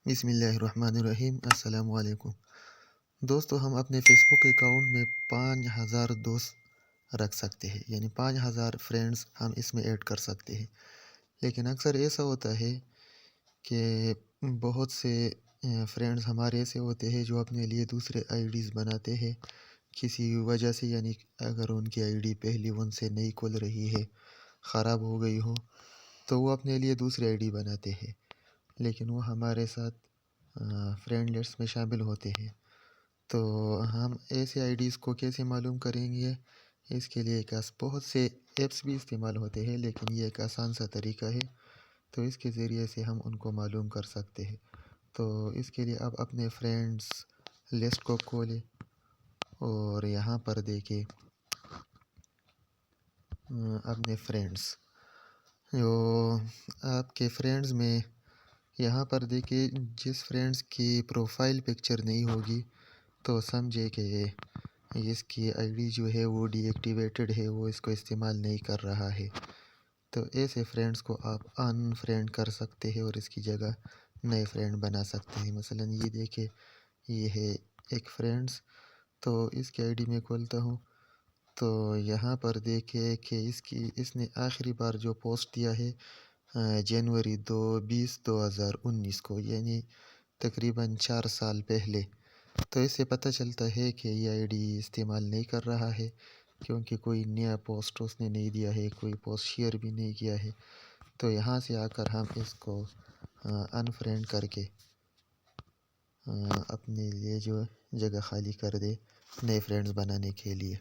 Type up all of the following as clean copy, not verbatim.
بسم اللہ الرحمن الرحیم۔ السلام علیکم دوستو، ہم اپنے فیس بک اکاؤنٹ میں 5000 دوست رکھ سکتے ہیں، یعنی 5000 فرینڈز ہم اس میں ایڈ کر سکتے ہیں۔ لیکن اکثر ایسا ہوتا ہے کہ بہت سے فرینڈز ہمارے ایسے ہوتے ہیں جو اپنے لیے دوسرے آئی ڈیز بناتے ہیں کسی وجہ سے، یعنی اگر ان کی آئی ڈی پہلی ان سے نہیں کھل رہی ہے، خراب ہو گئی ہو، تو وہ اپنے لیے دوسری آئی ڈی بناتے ہیں، لیکن وہ ہمارے ساتھ فرینڈ لسٹ میں شامل ہوتے ہیں۔ تو ہم ایسے آئی ڈیز کو کیسے معلوم کریں گے؟ اس کے لیے بہت سے ایپس بھی استعمال ہوتے ہیں، لیکن یہ ایک آسان سا طریقہ ہے، تو اس کے ذریعے سے ہم ان کو معلوم کر سکتے ہیں۔ تو اس کے لیے اب اپنے فرینڈس لسٹ کو کھولیں اور یہاں پر دیکھیں اپنے فرینڈس، جو آپ کے فرینڈز میں یہاں پر دیکھیں جس فرینڈز کی پروفائل پکچر نہیں ہوگی تو سمجھے کہ اس کی آئی ڈی جو ہے وہ ڈی ایکٹیویٹڈ ہے، وہ اس کو استعمال نہیں کر رہا ہے۔ تو ایسے فرینڈز کو آپ ان فرینڈ کر سکتے ہیں اور اس کی جگہ نئے فرینڈ بنا سکتے ہیں۔ مثلا یہ دیکھیں، یہ ہے ایک فرینڈز، تو اس کی آئی ڈی میں کھولتا ہوں، تو یہاں پر دیکھیں کہ اس نے آخری بار جو پوسٹ دیا ہے جنوری 2019 کو، یعنی تقریباً 4 سال پہلے۔ تو اس سے پتہ چلتا ہے کہ یہ آئی ڈی استعمال نہیں کر رہا ہے، کیونکہ کوئی نیا پوسٹ اس نے نہیں دیا ہے، کوئی پوسٹ شیئر بھی نہیں کیا ہے۔ تو یہاں سے آ کر ہم اس کو ان فرینڈ کر کے اپنے لیے جو جگہ خالی کر دے نئے فرینڈز بنانے کے لیے۔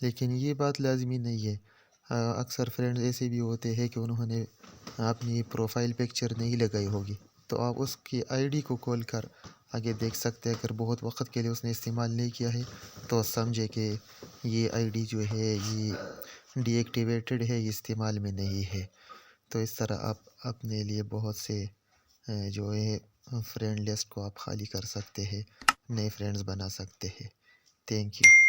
لیکن یہ بات لازمی نہیں ہے، اکثر فرینڈز ایسے بھی ہوتے ہیں کہ انہوں نے اپنی پروفائل پکچر نہیں لگائی ہوگی، تو آپ اس کی آئی ڈی کو کھول کر آگے دیکھ سکتے ہیں۔ اگر بہت وقت کے لیے اس نے استعمال نہیں کیا ہے تو سمجھے کہ یہ آئی ڈی جو ہے یہ ڈی ایکٹیویٹڈ ہے، یہ استعمال میں نہیں ہے۔ تو اس طرح آپ اپنے لیے بہت سے جو ہے فرینڈ لسٹ کو آپ خالی کر سکتے ہیں، نئے فرینڈز بنا سکتے ہیں۔ Thank you.